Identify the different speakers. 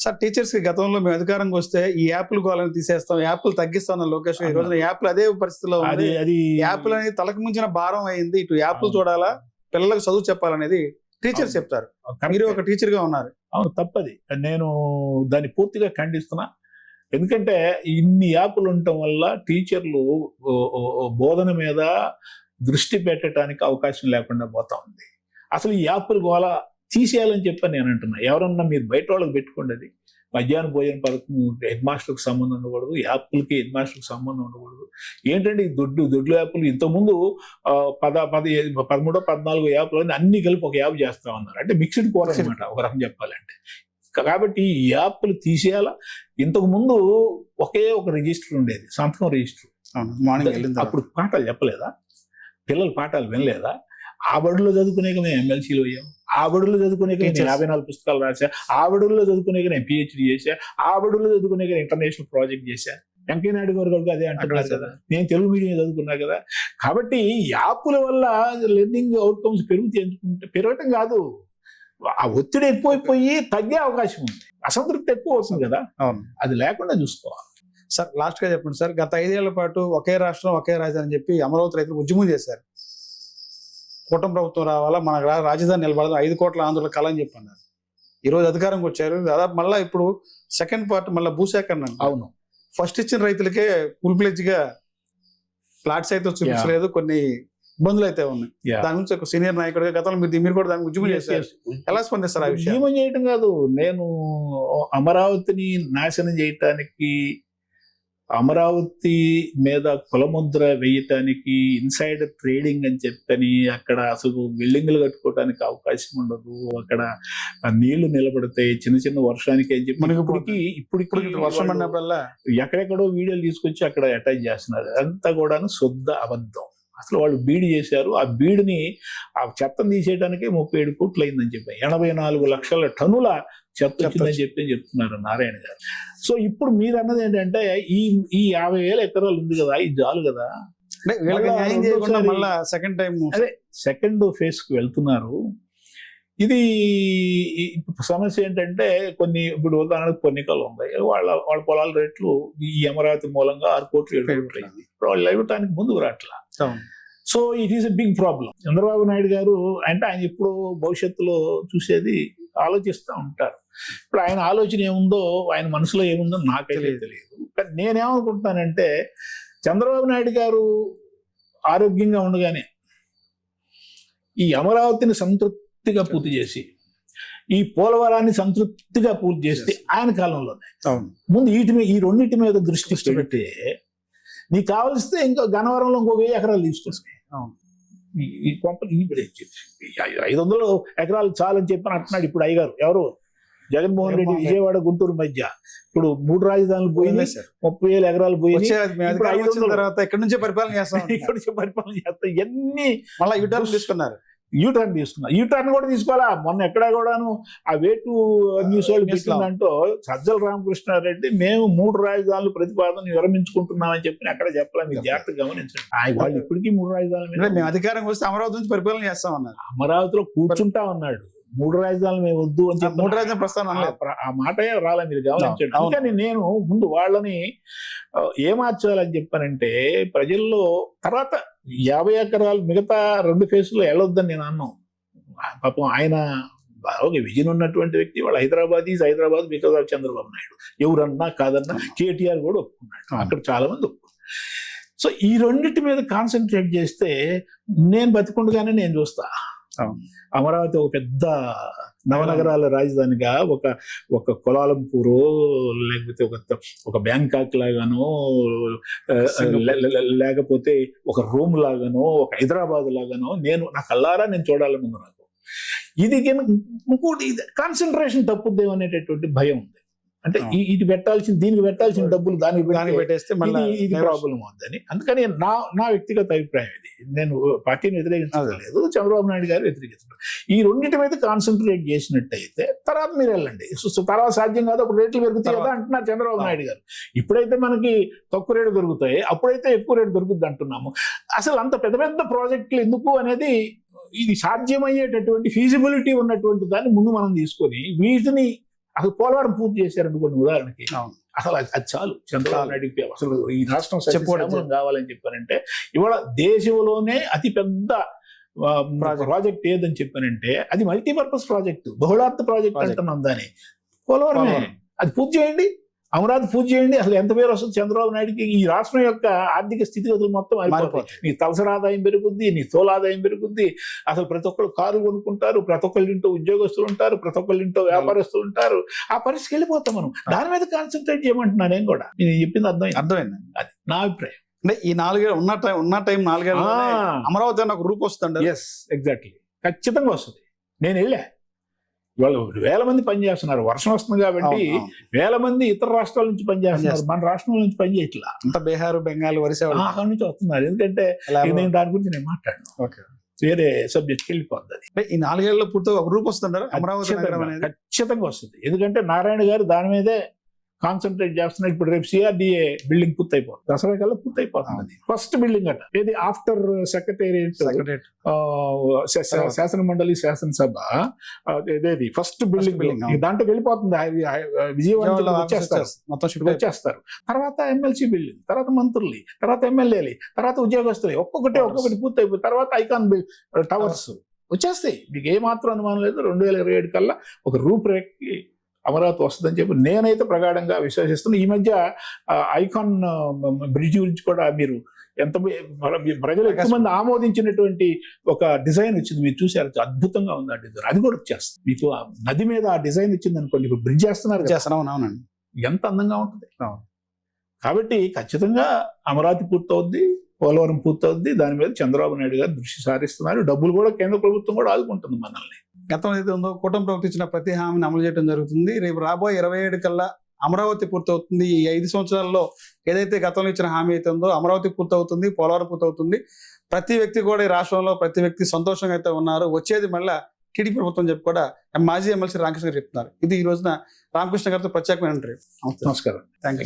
Speaker 1: Sir teachers కి గతంలో మేము అధికారంకి వస్తే ఈ యాప్లు గోళాలను తీసేస్తాం, యాప్లు తగ్గిస్తాం అన్న లోకేష్ ఈ రోజున యాప్లు అదే పరిస్థితిలో ఉంది. యాప్లు అనేది తలకు మించిన భారం అయింది. ఇటు యాప్లు చూడాలా, పిల్లలకు చదువు చెప్పాలనేది టీచర్స్ చెప్తారు. మీరు ఒక టీచర్ గా ఉన్నారు.
Speaker 2: అవును, తప్పది. నేను దాన్ని పూర్తిగా ఖండిస్తున్నా. ఎందుకంటే ఇన్ని యాప్లు ఉండటం వల్ల టీచర్లు బోధన మీద దృష్టి పెట్టడానికి అవకాశం లేకుండా పోతా ఉంది. అసలు ఈ యాప్లు గోళ తీసేయాలని చెప్పని నేను అంటున్నా. ఎవరన్నా మీరు బయట వాళ్ళకి పెట్టుకోండి. అది మధ్యాహ్న భోజన పథకం హెడ్ మాస్టర్కి సంబంధం ఉండకూడదు, యాప్లకి హెడ్ మాస్టర్కి సంబంధం ఉండకూడదు. ఏంటంటే ఈ దొడ్లు యాప్లు ఇంతకుముందు 13, 14 యాప్లు అన్ని కలిపి ఒక యాప్ చేస్తా ఉన్నారు. అంటే మిక్స్డ్ కూర అనమాట ఒక రకం చెప్పాలంటే. కాబట్టి ఈ యాప్లు తీసేయాలా. ఇంతకు ముందు ఒకే ఒక రిజిస్టర్ ఉండేది, సంతకం రిజిస్టర్. అప్పుడు పాఠాలు చెప్పలేదా, పిల్లలు పాఠాలు వినలేదా? ఆ బడుల్లో చదువుకునేక మేము ఎమ్మెల్సీలు అయ్యాం, ఆ బడుల్లో చదువుకునేక నేను 54 పుస్తకాలు రాశా, ఆ బడుల్లో చదువుకునేక నేను PhD చేశా, ఆ బడుల్లో చదువుకునేక ఇంటర్నేషనల్ ప్రాజెక్ట్ చేశా. వెంకయ్యనాయుడు గారు అదే అంటున్నారు కదా, నేను తెలుగు మీడియం చదువుకున్నా కదా. కాబట్టి యాప్ల వల్ల లెర్నింగ్ అవుట్కమ్స్ పెరగటం కాదు, ఆ ఒత్తిడి ఎక్కువైపోయి తగ్గే అవకాశం ఉంది, అసంతృప్తి ఎక్కువ అవుతుంది కదా. అది లేకుండా చూసుకోవాలి.
Speaker 1: సార్ లాస్ట్ గా చెప్పండి సార్, గత 5 ఏళ్ల పాటు ఒకే రాష్ట్రం ఒకే రాజధాని అని చెప్పి అమరావతి రైతులు ఉద్యమం చేశారు. కూటమి ప్రభుత్వం రావాలా, మన రాజధాని నిలబడదు, 5 కోట్ల ఆంధ్రుల కళ అని చెప్పి అన్నారు. ఈ రోజు అధికారంకి వచ్చారు. దాదాపు మళ్ళీ ఇప్పుడు సెకండ్ పార్ట్ మళ్ళీ భూసేకరణ.
Speaker 2: అవును,
Speaker 1: ఫస్ట్ ఇచ్చిన రైతులకే ఫుల్ ఫ్లెడ్జ్ గా ఫ్లాట్స్ అయితే చూపించలేదు, కొన్ని ఇబ్బందులు అయితే ఉన్నాయి. దాని గురించి ఒక సీనియర్ నాయకుడిగా గతంలో మీరు కూడా దానికి ఉద్యమం చేశారు. ఎలా స్పందిస్తారు ఆ విషయం?
Speaker 2: ఉద్యమం చేయడం కాదు, నేను అమరావతిని నాశనం చేయటానికి, అమరావతి మీద కులముద్ర వేయటానికి, ఇన్సైడర్ ట్రేడింగ్ అని చెప్పని అక్కడ అసలు బిల్డింగ్లు కట్టుకోవడానికి అవకాశం ఉండదు, అక్కడ నీళ్లు నిలబడతాయి చిన్న చిన్న వర్షానికి అని చెప్పి ఇప్పటికి
Speaker 1: వర్షం పడినప్పుడల్లా
Speaker 2: ఎక్కడెక్కడో వీడియోలు తీసుకొచ్చి అక్కడ అటాచ్ చేస్తున్నారు. అంతా కూడా శుద్ధ అబద్ధం. అసలు వాళ్ళు బీడు చేశారు. ఆ బీడుని ఆ చెత్తను తీసేయడానికే 37 కోట్లు అయిందని చెప్పి 84 లక్షల టన్నుల చెత్త వచ్చిందని చెప్తున్నారు నారాయణ గారు. సో ఇప్పుడు మీరు అన్నది ఏంటంటే ఈ 50,000 ఎకరాలు ఉంది కదా, ఇది చాలు కదా, సెకండ్ ఫేజ్ కు వెళ్తున్నారు. ఇది సమస్య ఏంటంటే ఇప్పుడు ఉదాహరణకు పొన్నికలు ఉన్నాయి, వాళ్ళ పొలాల రేట్లు ఈ అమరావతి మూలంగా 6 కోట్లు 7 కోట్లు అయింది. ఇప్పుడు వాళ్ళు ఇవ్వటానికి ముందుకు రావట్లా. So it is a big problem. Chandrababu Naidu garu అంటే ఆయన ఇప్పుడు భవిష్యత్తులో చూసేది ఆలోచిస్తూ ఉంటారు. ఇప్పుడు ఆయన ఆలోచన ఏముందో, ఆయన మనసులో ఏముందో నాకైతే తెలియదు. కానీ నేనేమనుకుంటున్నానంటే చంద్రబాబు నాయుడు గారు ఆరోగ్యంగా ఉండగానే ఈ అమరావతిని సంతృప్తిగా పూర్తి చేసి, ఈ పోలవరాన్ని సంతృప్తిగా పూర్తి చేస్తే ఆయన కాలంలోనే ముందు ఈ రెండింటి మీద దృష్టి పెడితే నీకు కావలిస్తే ఇంకా గన్నవరంలో ఇంకో 1000 ఎకరాలు తీసుకొస్తాయి. ఈ కొంపలు 500 ఎకరాలు చాలని చెప్పని అంటున్నాడు ఇప్పుడు అయ్యగారు. ఎవరు? జగన్మోహన్ రెడ్డి. విజయవాడ గుంటూరు మధ్య ఇప్పుడు 3 రాజధానులు పోయింది, 30,000 ఎకరాలు పోయింది.
Speaker 1: తర్వాత ఇక్కడ నుంచే పరిపాలన చేస్తాం,
Speaker 2: ఇక్కడ నుంచి పరిపాలన చేస్తాం. ఇవన్నీ
Speaker 1: మళ్ళీ యూటర్న్ తీసుకున్నారు.
Speaker 2: యూటర్న్ కూడా తీసుకోవాలా. మొన్న ఎక్కడ కూడాను ఆ వేటు న్యూస్ వాళ్ళు పెట్టిందంటూ సజ్జల రామకృష్ణారెడ్డి మేము 3 రాజధానులు ప్రతిపాదన విరమించుకుంటున్నామని చెప్పి అక్కడ చెప్పాలి. మీరు జాగ్రత్తగా గమనించండి. వాళ్ళు ఇప్పటికీ 3 రాజధానుల మీద
Speaker 1: మేము అధికారం వస్తే అమరావతి నుంచి పరిపాలన చేస్తామన్నారు.
Speaker 2: అమరావతిలో కూర్చుంటా ఉన్నాడు. 3 రాజధానులు మేము వద్దు అని చెప్పి
Speaker 1: 3 రాజధానుల ప్రస్తావన
Speaker 2: ఆ మాట రాలే, మీరు గమనించండి. అందుకని నేను ముందు వాళ్ళని ఏమార్చాలని చెప్పానంటే ప్రజల్లో తర్వాత 50 ఎకరాలు మిగతా 2 ఫేజ్లో వెళ్ళొద్దని నేను అన్నాను. పాపం ఆయన బాగా విజన్ ఉన్నటువంటి వ్యక్తి. వాళ్ళు హైదరాబాద్ బికాజ్ ఆఫ్ చంద్రబాబు నాయుడు. ఎవరన్నా కాదన్నా KTR కూడా ఒప్పుకున్నాడు, అక్కడ చాలా మంది ఒప్పుకున్నారు. సో ఈ రెండింటి మీద కాన్సన్ట్రేట్ చేస్తే నేను బతికుండగానే నేను చూస్తా అమరావతి ఒక పెద్ద నవనగరాల రాజధానిగా, ఒక కోలాలంపూరో లేకపోతే ఒక బ్యాంకాక్ లాగానో, లేకపోతే ఒక రోమ్ లాగానో, ఒక హైదరాబాద్ లాగానో నా కళ్ళారా నేను చూడాలని ఉంది నాకు. ఇది ఇంకోటి కాన్సన్ట్రేషన్ తప్పుద్దేమో అనేటటువంటి భయం ఉంది. అంటే దీనికి పెట్టాల్సిన డబ్బులు దానికి పెట్టేస్తే ఇది ప్రాబ్లం అవుతుందని. అందుకని నా వ్యక్తిగత అభిప్రాయం ఇది. నేను పార్టీని వ్యతిరేకించలేదు, చంద్రబాబు నాయుడు గారు వ్యతిరేకించారు. ఈ రెండింటి మీద కాన్సన్ట్రేట్ చేసినట్టయితే తర్వాత మీరు వెళ్ళండి. తర్వాత సాధ్యం కాదు, అప్పుడు రేట్లు పెరుగుతాయి కదా అంటున్నారు చంద్రబాబు నాయుడు గారు. ఇప్పుడైతే మనకి తక్కువ రేటు దొరుకుతాయి, అప్పుడైతే ఎక్కువ రేటు దొరుకుద్ది అంటున్నాము. అసలు అంత పెద్ద పెద్ద ప్రాజెక్టులు ఎందుకు అనేది, ఇది సాధ్యమయ్యేటటువంటి ఫీజిబిలిటీ ఉన్నటువంటి దాన్ని ముందు మనం తీసుకొని వీటిని అసలు పోలవరం పూర్తి చేశారనుకోండి ఉదాహరణకి,
Speaker 1: అవును.
Speaker 2: అసలు అది చాలు చంద్రబాబు నాయుడుకి. అసలు ఈ రాష్ట్రం
Speaker 1: చెప్పుకోవడం
Speaker 2: సస్యశ్యామలం కావాలని చెప్పారంటే, ఇవాళ దేశంలోనే అతి పెద్ద ప్రాజెక్ట్ ఏదని చెప్పానంటే అది మల్టీపర్పస్ ప్రాజెక్టు, బహుళార్థ ప్రాజెక్ట్ అంటున్నాం దాన్ని. పోలవరమే. అది పూర్తి చేయండి, అమరావతి పూర్తి చేయండి. అసలు ఎంత పేరు వస్తుంది చంద్రబాబు నాయుడుకి? ఈ రాష్ట్రం యొక్క ఆర్థిక స్థితిగతులు మొత్తం మారిపోతాయి. నీ తలసరి ఆదాయం పెరుగుద్ది, నీ తోల ఆదాయం పెరుగుద్ది. అసలు ప్రతి ఒక్కరు కారు కొనుక్కుంటారు, ప్రతి ఒక్కళ్ళ ఇంట్లో ఉద్యోగస్తులు ఉంటారు, ప్రతి ఒక్కళ్ళ ఇంట్లో వ్యాపారస్తులు ఉంటారు. ఆ పరిస్థితికి వెళ్ళిపోతాం మనం. దాని మీద కాన్సన్ట్రేట్ చేయమంటున్నా నేను కూడా. నేను చెప్పింది అర్థమైంది. అది నా అభిప్రాయం.
Speaker 1: అంటే ఈ 4 ఏళ్ళు ఉన్న టైం 4 ఏళ్ళు అమరావతి అన్న ఒక రూపు వస్తుంది.
Speaker 2: ఎస్, ఎగ్జాక్ట్లీ, ఖచ్చితంగా వస్తుంది. నేను వెళ్ళా. ఇవాళ వేల మంది పనిచేస్తున్నారు, వర్షం వస్తుంది కాబట్టి వేల మంది ఇతర రాష్ట్రాల నుంచి పనిచేస్తున్నారు, మన రాష్ట్రం నుంచి పని చేయట్లా.
Speaker 1: అంత బీహార్, బెంగాల్, ఒరిస్సా
Speaker 2: అక్కడి నుంచి వస్తున్నారు. ఎందుకంటే నేను దాని గురించి నేను మాట్లాడను, వేరే సబ్జెక్ట్కి వెళ్ళిపోద్ది.
Speaker 1: అంటే ఈ 4 ఏళ్ళలో పూర్తిగా ఒక రూపు వస్తుంటారు అమరావతి
Speaker 2: ఖచ్చితంగా వస్తుంది. ఎందుకంటే నారాయణ గారు దాని మీదే కాన్సన్ట్రేట్ చేస్తున్నారు. ఇప్పుడు రేపు సిఆర్డిఏ బిల్డింగ్ పూర్తయిపోతుంది, దసరా కల్లా పూర్తయిపోతుంది. ఫస్ట్ బిల్డింగ్ అట ఏది ఆఫ్టర్ సెక్రటేరియట్, శాసన మండలి, శాసనసభ, ఇదేది ఫస్ట్ బిల్డింగ్. దాంట్లోకి వెళ్ళిపోతుంది. విజయవాడలో వచ్చేస్తారు. తర్వాత ఎమ్మెల్సీ బిల్డింగ్, తర్వాత మంత్రులు, తర్వాత ఎమ్మెల్యేలు, తర్వాత ఉద్యోగస్తులు, ఒక్కొక్కటి పూర్తయిపోయి తర్వాత ఐకాన్ టవర్స్ వచ్చేస్తాయి. మీకు ఏమాత్రం అనుమానం లేదు. 2027 కల్లా ఒక రూపురేఖకి అమరావతి వస్తుందని చెప్పి నేనైతే ప్రగాఢంగా విశ్వసిస్తున్నాను. ఈ మధ్య ఐకాన్ బ్రిడ్జ్ గురించి కూడా మీరు ప్రజలు ఎక్కువ మంది ఆమోదించినటువంటి ఒక డిజైన్ వచ్చింది, మీరు చూసారు, అద్భుతంగా ఉంది ఆ డిజైన్. అది కూడా వచ్చేస్తుంది. మీకు నది మీద ఆ డిజైన్ వచ్చింది అనుకోండి, ఇప్పుడు బ్రిడ్జ్ చేస్తున్నారు, ఎంత అందంగా ఉంటుంది. కాబట్టి ఖచ్చితంగా అమరావతి పూర్తవుద్ది, పోలవరం పూర్తవుద్ది. దాని మీద చంద్రబాబు నాయుడు గారు దృష్టి సారిస్తున్నారు. డబ్బులు కూడా కేంద్ర ప్రభుత్వం కూడా ఆదుకుంటుంది మనల్ని.
Speaker 1: గతంలో ఏదైతే ఉందో కూటమి ప్రభుత్వం ఇచ్చిన ప్రతి హామీని అమలు చేయడం జరుగుతుంది. రేపు రాబోయే 27 కల్లా అమరావతి పూర్తవుతుంది. ఈ 5 సంవత్సరాల్లో ఏదైతే గతంలో ఇచ్చిన హామీ అయితే ఉందో అమరావతి పూర్తవుతుంది, పోలవరం పూర్తవుతుంది. ప్రతి వ్యక్తి కూడా ఈ రాష్ట్రంలో ప్రతి వ్యక్తి సంతోషంగా అయితే ఉన్నారు. వచ్చేది మళ్ళీ టీడీపీ ప్రభుత్వం చెప్పి కూడా మాజీ ఎమ్మెల్సీ రామకృష్ణ గారు చెప్తున్నారు. ఇది ఈ రోజున రామకృష్ణ గారితో ప్రత్యేకమైన ఇంటర్వ్యూ.
Speaker 2: నమస్కారం.
Speaker 1: Thank you.